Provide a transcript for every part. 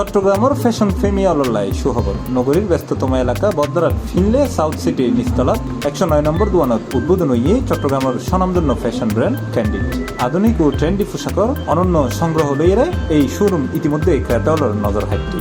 চট্টগ্রামের ফ্যাশন প্রেমী অলল্লাই সুখবর নগরীর ব্যস্ততম এলাকা বদরার ফিনলে সাউথ সিটির নিচতলা 109 নম্বর দোকানত উদ্বোধন হয়ে চট্টগ্রামের স্বনামধন্য ফ্যাশন ব্র্যান্ড ক্যান্ডিড আধুনিক ও ট্রেন্ডি পোশাকর অনন্য সংগ্রহ লইয়ে এই শোরুম ইতিমধ্যে ক্রেতাওয়ালার নজর হাঁটটি।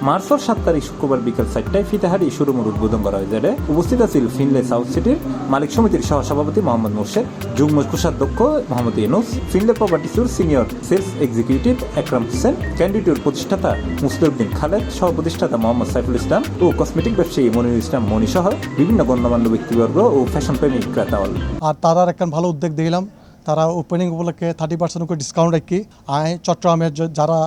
মার্চের 7 তারিখ শুক্রবার বিকেল 4টায় ফিতাহারি শোরুমের উদ্বোধন করা হয়। যেটা উপস্থিত আছিল ফিনলে সাউথ সিটির মালিক সমিতির সহসভাপতি মোহাম্মদ মোর্শেদ, যুগ্ম কোষাধ্যক্ষ মোহাম্মদ ইউনুস, ফিনলে প্রপার্টিসের senior sales executive Ekram Hossain, ক্যান্ডিডের প্রতিষ্ঠাতা মুসলিউদ্দিন খালেদ, সহ প্রতিষ্ঠাতা মোহাম্মদ সাইফুল ইসলাম ও কসমেটিক ব্যবসায়ী মনিরুল ইসলাম মনি সহ বিভিন্ন গণ্যমান্য ব্যক্তিবর্গ ও ফ্যাশন প্রেমী ক্রেতাওয়াল। আর তারার একটা ভালো উদ্যোগ দেখলাম, তারা ওপেনিং উপলক্ষে 30% করে ডিসকাউন্ট রাখি চট্টগ্রামের যারা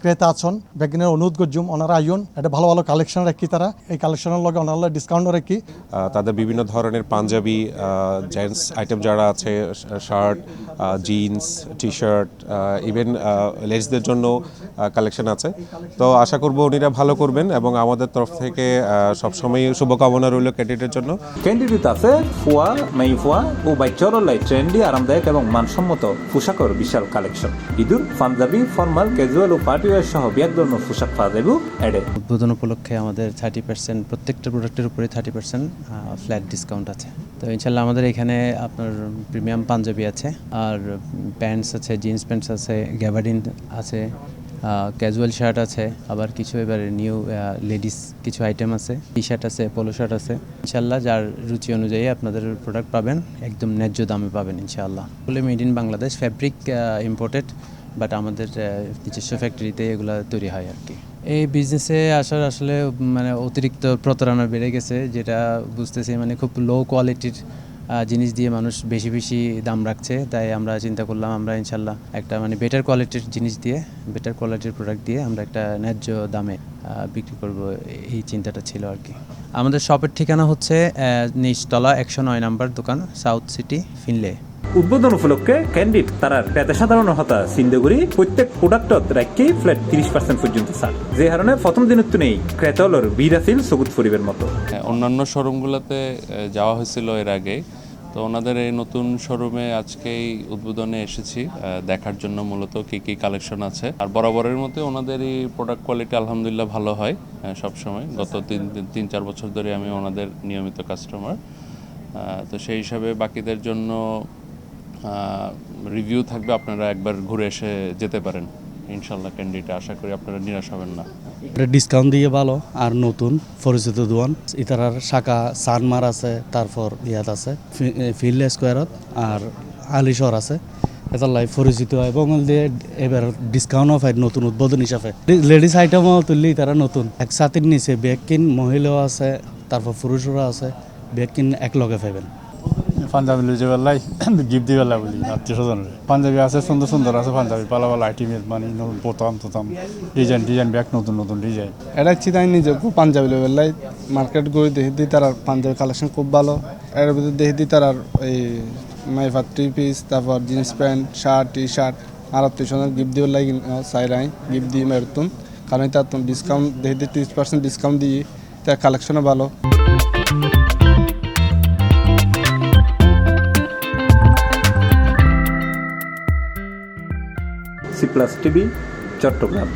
ক্রেতা আছেন বেগিনের অনুরোধ করছুম ওনারা আইন এটা ভালো ভালো কালেকশন রাখি, তারা এই কালেকশনের লগে ওনারা ডিসকাউন্ট রাখি। তাদের বিভিন্ন ধরনের পাঞ্জাবি জেন্টস আইটেম যারা আছে, shirt, jeans, T shirt, even লেডিসদের জন্য কালেকশন আছে। তো আশা করব উনিরা ভালো করবেন এবং আমাদের তরফ থেকে সবসময় শুভকামনা রইল ক্যান্ডিডেটের জন্য। ক্যান্ডিডেট আছে ফুয়া, মাই ফুয়া ও বাইচরলাই ট্রেন্ডি, আরামদায়ক এবং মানসম্মত পোশাকর বিশাল কালেকশন। ইদুর পাঞ্জাবি, ফর্মাল, ক্যাজুয়াল ও পার্টিওয়ার সহ বিয়াক ধরনের পোশাক পাওয়া যাবে এডে। উদ্বোধন উপলক্ষে আমাদের 30% প্রত্যেকটা প্রোডাক্টের উপরে 30% ফ্ল্যাট ডিসকাউন্ট আছে। তো ইনশাল্লাহ আমাদের এখানে আপনার প্রিমিয়াম পাঞ্জাবি আছে, আর প্যান্টস আছে, জিন্স প্যান্টস আছে, গ্যাবার্ডিন আছে, ক্যাজুয়াল শার্ট আছে, আবার কিছু এবারে নিউ লেডিস কিছু আইটেম আছে, টি শার্ট আছে, পোলো শার্ট আছে। ইনশাল্লাহ যার রুচি অনুযায়ী আপনাদের প্রোডাক্ট পাবেন, একদম ন্যায্য দামে পাবেন ইনশাআল্লাহ। বলে made in Bangladesh, fabric imported, but আমাদের নিজস্ব ফ্যাক্টরিতে এগুলো তৈরি হয় আর কি। এই বিজনেসে আসার আসলে মানে অতিরিক্ত প্রতারণা বেড়ে গেছে, যেটা বুঝতেছি মানে খুব লো কোয়ালিটির জিনিস দিয়ে মানুষ বেশি বেশি দাম রাখছে। তাই আমরা চিন্তা করলাম আমরা ইনশাল্লাহ একটা মানে বেটার কোয়ালিটির জিনিস দিয়ে, বেটার কোয়ালিটির প্রোডাক্ট দিয়ে আমরা একটা ন্যায্য দামে বিক্রি করব, এই চিন্তাটা ছিল আর কি। আমাদের শপের ঠিকানা হচ্ছে নিচতলা 109 নম্বর দোকান, সাউথ সিটি, ফিনলে। উদ্বোধন উপলক্ষে ক্যান্ডিড তারার ক্রেতা সাধারণ হতা সিন্ধুগুড়ি প্রত্যেক প্রোডাক্টত রাখি ফ্ল্যাট 30% পর্যন্ত ছাড়, যে কারণে প্রথম দিনত নেই ক্রেতাওয়ালার ভিড় আছিল সবুজ পরিবের মতো। অন্যান্য শোরুমগুলোতে যাওয়া হয়েছিল এর আগে, তো ওনাদের এই নতুন শোরুমে আজকেই উদ্বোধনে এসেছি দেখার জন্য মূলত কী কী কালেকশন আছে। আর বরাবরের মতো ওনাদের এই প্রোডাক্ট কোয়ালিটি আলহামদুলিল্লাহ ভালো হয় সবসময়। গত 3-4 বছর ধরে আমি ওনাদের নিয়মিত কাস্টমার। তো সেই হিসাবে বাকিদের জন্য রিভিউ থাকবে, আপনারা একবার ঘুরে এসে যেতে পারেন ইনশাল্লাহ। ক্যান্ডিডেট আশা করি আপনারা নিরাশ হবেন না। ডিসকাউন্ট দিয়ে ভালো, আর নতুন পরিচিত দোকান ইতারার শাখা সানমার আছে, তারপর ইয়াত আছে ফিল্ড স্কোয়ারত, আর আলিশর আছে। এটা লাইভ পরিচিত এবং দিয়ে এবার ডিসকাউন্টও পাই নতুন উদ্বোধন হিসাবে। লেডিস আইটেমও তুললি তারা নতুন একসাথে নিচে ব্যাগ কিন মহিলাও আছে, তারপর পুরুষরা আছে, ব্যাগ কিন এক লগে পাইবেন। পাঞ্জাবি লুজে বেলাই গিফট দিয়ে বেলা বলি আত্মীয় স্বজনের পাঞ্জাবি আছে, সুন্দর সুন্দর আছে পাঞ্জাবি, পালা পালা আইটেমের মানে বোতাম তোতাম ডিজাইন ব্যাগ নতুন নতুন ডিজাইন। এটা চিন্তাই নিজে পাঞ্জাবি বেলাই মার্কেট গড়ি দেখি দিই, তার পাঞ্জাবি কালেকশন খুব ভালো। এর ভিতরে দেখি দিই তার এই মাইফার 3 পিস, তারপর jeans pants, shirt, T shirt, আর আত্মীয় স্বজনের গিফট দিয়ে বেলাই চাইরাই গিফট দিয়ে মেরতুন, কারণ তার ডিসকাউন্ট দেখি দিই 30% ডিসকাউন্ট দিয়ে, তার কালেকশনও ভালো। C+ TV, Chittagong.